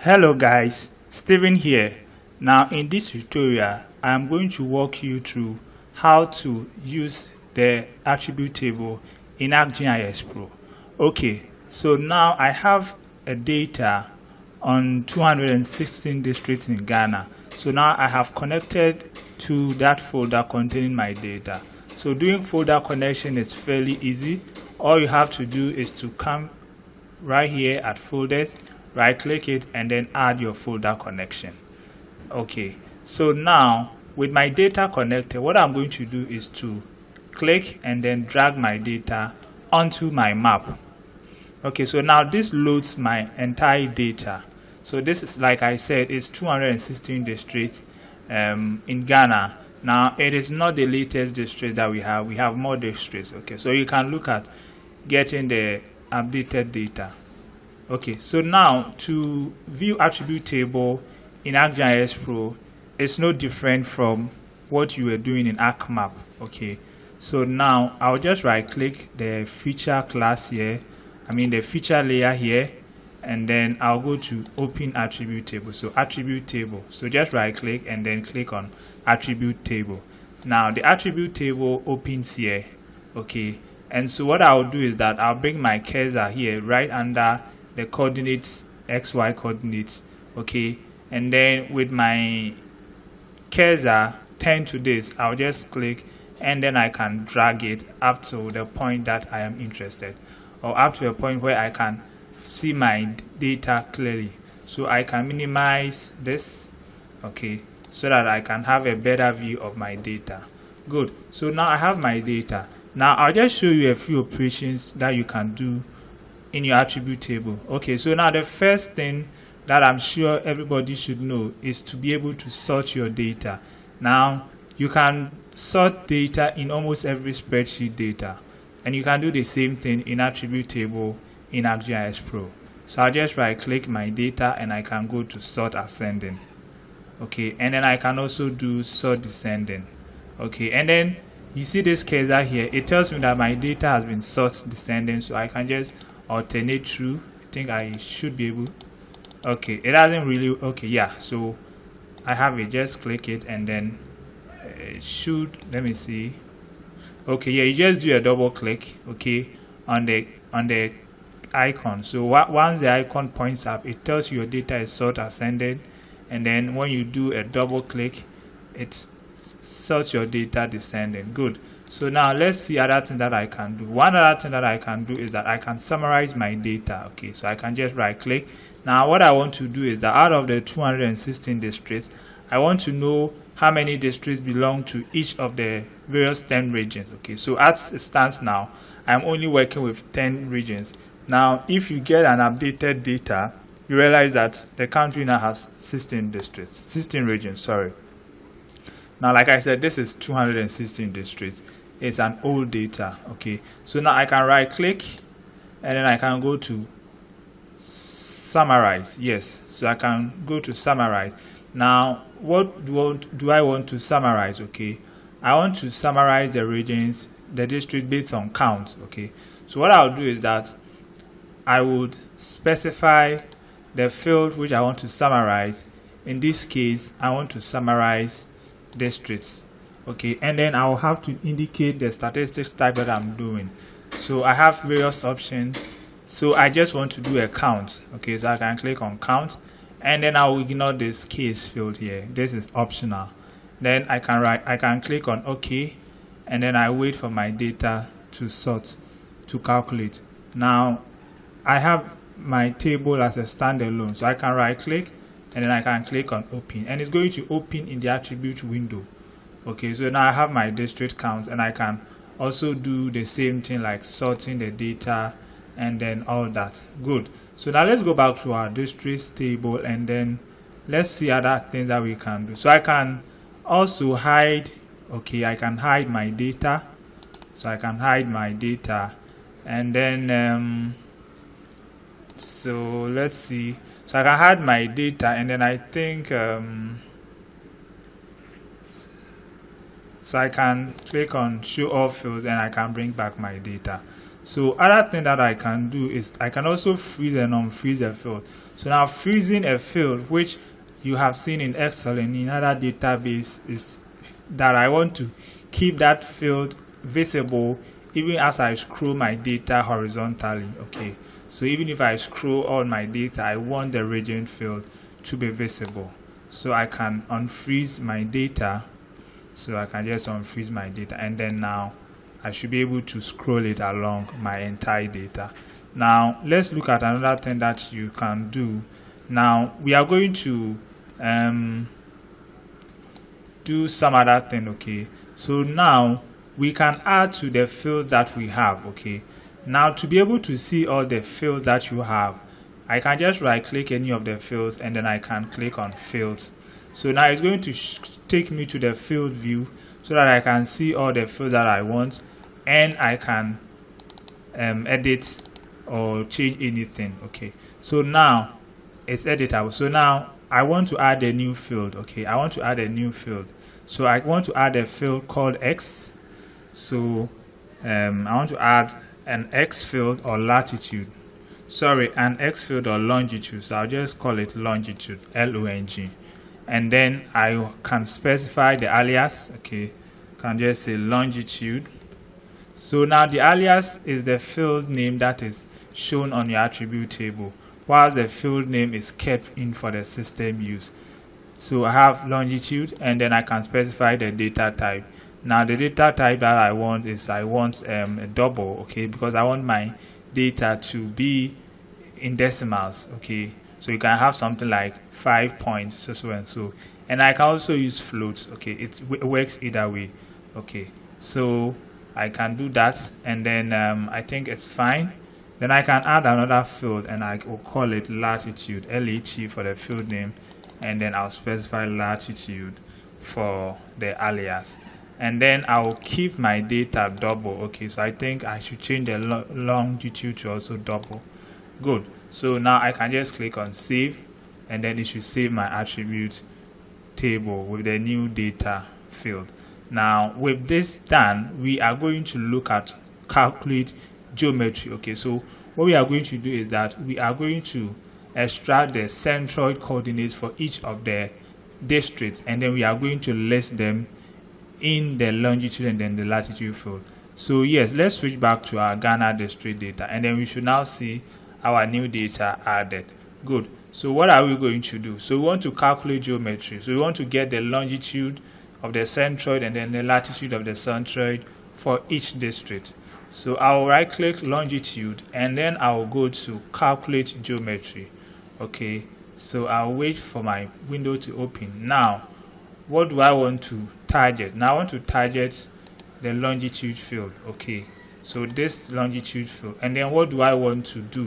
Hello guys, Steven here. Now in this tutorial, I am going to walk you through how to use the attribute table in ArcGIS Pro. Okay, so now I have a data on 216 districts in Ghana. So now I have connected to that folder containing my data. So doing folder connection is fairly easy. All you have to do is to come right here at folders, right click it, and then add your folder connection. Okay, so now with my data connected, what I'm going to do is to click and then drag my data onto my map. Okay, so now this loads my entire data. So this is, like I said, it's 216 districts in Ghana. Now it is not the latest district that we have more districts. Okay, so you can look at getting the updated data. Okay, so now to view attribute table in ArcGIS Pro, it's no different from what you were doing in ArcMap. Okay, so now I'll just right click the feature class here, the feature layer here, and then I'll go to open attribute table. So attribute table, so just right click and then click on attribute table. Now the attribute table opens here. Okay, and so what I'll do is that I'll bring my cursor here right under the coordinates, XY coordinates. Okay, and then with my cursor turn to this, I'll just click and then I can drag it up to the point that I am interested, or up to a point where I can see my data clearly. So I can minimize this, okay, so that I can have a better view of my data. Good, so now I have my data. Now I'll just show you a few operations that you can do in your attribute table. Okay, so now the first thing that I'm sure everybody should know is to be able to sort your data. Now you can sort data in almost every spreadsheet data, and you can do the same thing in attribute table in ArcGIS Pro. So I'll just right click my data and I can go to sort ascending. Okay, and then I can also do sort descending. Okay, and then you see this cursor here, it tells me that my data has been sort descending, so I can just alternate through. I think I should be able. Okay, it doesn't really. Okay, yeah, so I have it. Just click it and then it should, let me see. Okay, yeah, you just do a double click, okay, on the icon. So once the icon points up, it tells you your data is sort ascended, and then when you do a double click, it sorts your data descending. Good. So now let's see other thing that I can do. One other thing that I can do is that I can summarize my data. Okay, so I can just right click. Now what I want to do is that out of the 216 districts, I want to know how many districts belong to each of the various 10 regions. Okay, so as it stands now, I'm only working with 10 regions. Now if you get an updated data, you realize that the country now has 16 districts, 16 regions, sorry. Now like I said, this is 216 districts. It's an old data. Okay, so now I can right click and then I can go to summarize. Yes, so I can go to summarize. Now what do I want to summarize? Okay, I want to summarize the regions, the district based on count. Okay, so what I'll do is that I would specify the field which I want to summarize. In this case, I want to summarize districts. Okay, and then I'll have to indicate the statistics type that I'm doing. So I have various options. So I just want to do a count. Okay, so I can click on count, and then I'll ignore this case field here. This is optional. Then I can click on OK, and then I wait for my data to sort, to calculate. Now I have my table as a standalone, so I can right click and then I can click on open, and it's going to open in the attribute window. Okay, so now I have my district counts, and I can also do the same thing like sorting the data and then all that. Good. So now let's go back to our districts table and then let's see other things that we can do. So I can also hide. Okay, I can hide my data. So I can hide my data, and then so let's see. So I can hide my data, and then I think so I can click on show all fields and I can bring back my data. So other thing that I can do is I can also freeze and unfreeze a field. So now freezing a field, which you have seen in Excel and in other database, is that I want to keep that field visible even as I scroll my data horizontally. Okay, so even if I scroll all my data, I want the region field to be visible. So I can unfreeze my data. So I can just unfreeze my data, and then now I should be able to scroll it along my entire data. Now let's look at another thing that you can do. Now we are going to do some other thing. Okay, so now we can add to the fields that we have. Okay, now to be able to see all the fields that you have, I can just right click any of the fields and then I can click on fields. So now it's going to take me to the field view so that I can see all the fields that I want, and I can edit or change anything. Okay, so now it's editable. So now I want to add a new field. Okay, I want to add a new field. So I want to add a field called X. So I want to add an X field or latitude. Sorry, an X field or longitude. So I'll just call it longitude, L-O-N-G. And then I can specify the alias. Okay, can just say longitude. So now the alias is the field name that is shown on your attribute table, whilst the field name is kept in for the system use. So I have longitude, and then I can specify the data type. Now the data type that I want is a double. Okay, because I want my data to be in decimals. Okay, so you can have something like 5 points, so and so, and I can also use floats. Okay, it works either way. Okay, so I can do that, and then I think it's fine. Then I can add another field, and I will call it latitude, LAT for the field name, and then I'll specify latitude for the alias, and then I'll keep my data double. Okay, so I think I should change the longitude to also double. Good. So now I can just click on save, and then it should save my attribute table with the new data field. Now with this done, we are going to look at calculate geometry. Okay, so what we are going to do is that we are going to extract the centroid coordinates for each of the districts, and then we are going to list them in the longitude and then the latitude field. So yes, let's switch back to our Ghana district data, and then we should now see our new data added. Good. So what are we going to do? So we want to calculate geometry. So we want to get the longitude of the centroid and then the latitude of the centroid for each district. So I'll right click longitude, and then I'll go to calculate geometry. Okay, so I'll wait for my window to open. Now what do I want to target? Now I want to target the longitude field. Okay, so this longitude field, and then what do I want to do?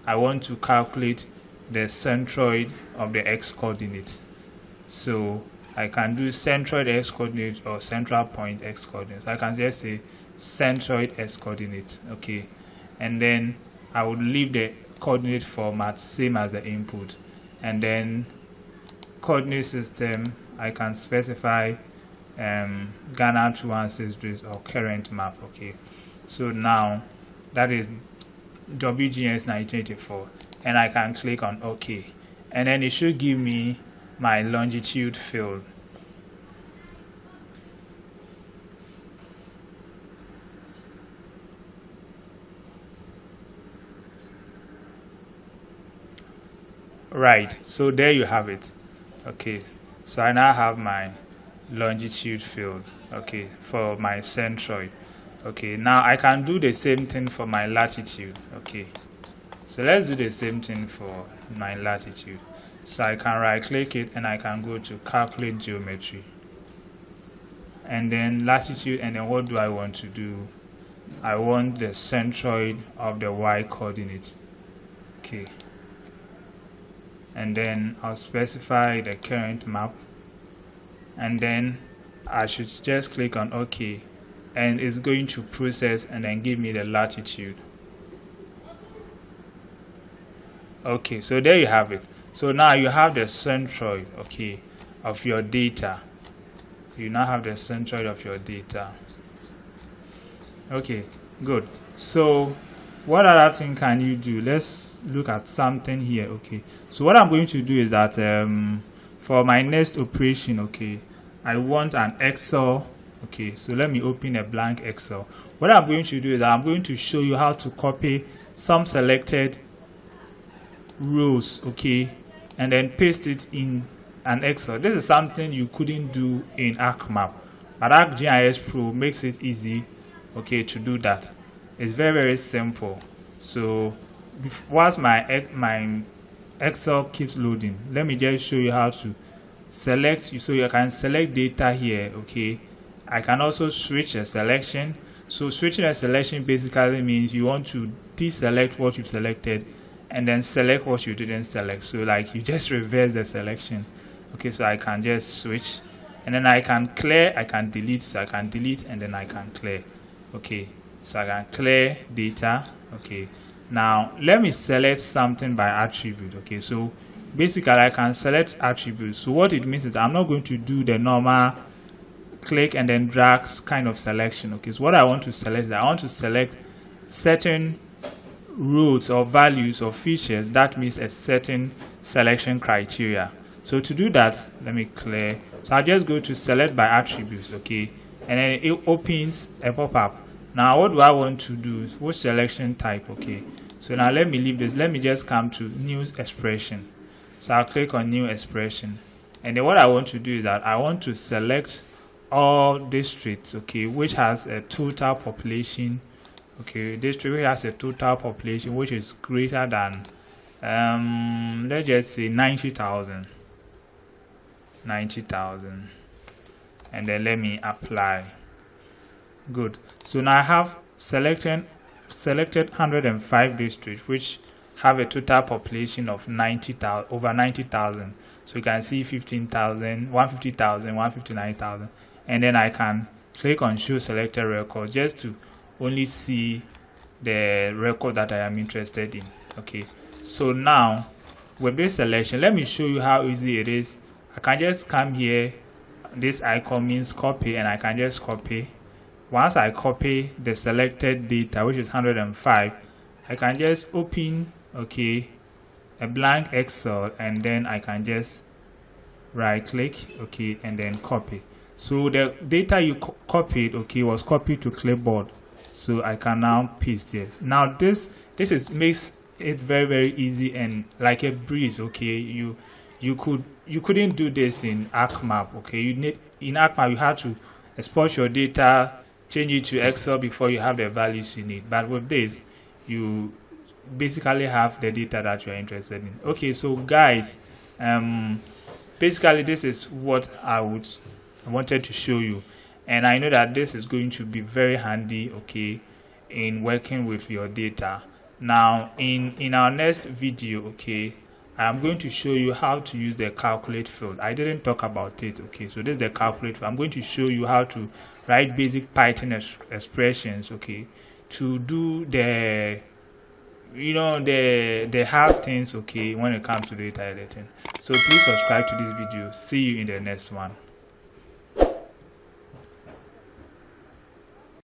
I want to calculate the centroid of the x coordinate. So I can do centroid x coordinate or central point x coordinate. So I can just say centroid x coordinate. Okay, and then I would leave the coordinate format same as the input, and then coordinate system I can specify Ghana 216 or current map. Okay, so now that is WGS 1984, and I can click on OK, and then it should give me my longitude field. Right, so there you have it. Okay, so I now have my longitude field, okay, for my centroid. Okay, now I can do the same thing for my latitude. Okay, so let's do the same thing for my latitude. So I can right click it, and I can go to calculate geometry, and then latitude, and then what do I want to do? I want the centroid of the y coordinate. Okay, and then I'll specify the current map, and then I should just click on OK, and it's going to process and then give me the latitude. Okay, so there you have it. So now you have the centroid, okay, of your data. You now have the centroid of your data. Okay, Good. So what other thing can you do? Let's look at something here. Okay, so what I'm going to do is that for my next operation, okay, I want an Excel. Okay, so let me open a blank Excel. What I'm going to do is that I'm going to show you how to copy some selected rows, okay, and then paste it in an Excel. This is something you couldn't do in ArcMap, but ArcGIS Pro makes it easy, okay, to do that. It's very, very simple. So once my Excel keeps loading, let me just show you how to select. So you can select data here, okay. I can also switch a selection. So switching a selection basically means you want to deselect what you've selected and then select what you didn't select. So like you just reverse the selection. Okay, so I can just switch and then I can clear, I can delete, so I can delete and then I can clear. Okay, so I can clear data. Okay, now let me select something by attribute. Okay, so basically I can select attributes. So what it means is I'm not going to do the normal click and then drag kind of selection. Okay, so what I want to select is I want to select certain rows or values or features that meets a certain selection criteria. So to do that, let me clear. So I'll just go to select by attributes, okay, and then it opens a pop-up. Now what do I want to do? Which selection type? Okay, so now let me leave this. Let me just come to new expression. So I'll click on new expression, and then what I want to do is that I want to select all districts, okay, which has a total population. Okay, district which has a total population which is greater than let's just say 90,000, and then let me apply. Good. So now I have selected 105 districts which have a total population of 90,000, over 90,000. So you can see 15,000, 150,000, 159,000, and then I can click on show selected records just to only see the record that I am interested in. Okay, so now with this selection, let me show you how easy it is. I can just come here, this icon means copy, and I can just copy. Once I copy the selected data, which is 105, I can just open, okay, a blank Excel, and then I can just right click, okay, and then copy. So the data you copied, okay, was copied to clipboard. So I can now paste this. Now this makes it very, very easy and like a breeze. Okay, you couldn't do this in ArcMap. Okay, in ArcMap you had to export your data, change it to Excel before you have the values you need. But with this, you basically have the data that you are interested in. Okay, so guys, basically this is what I wanted to show you, and I know that this is going to be very handy, okay, in working with your data. Now in our next video, okay, I'm going to show you how to use the calculate field. I didn't talk about it. Okay, so this is the calculate field. I'm going to show you how to write basic Python expressions, okay, to do the the hard things, okay, when it comes to data editing. So please subscribe to this video. See you in the next one.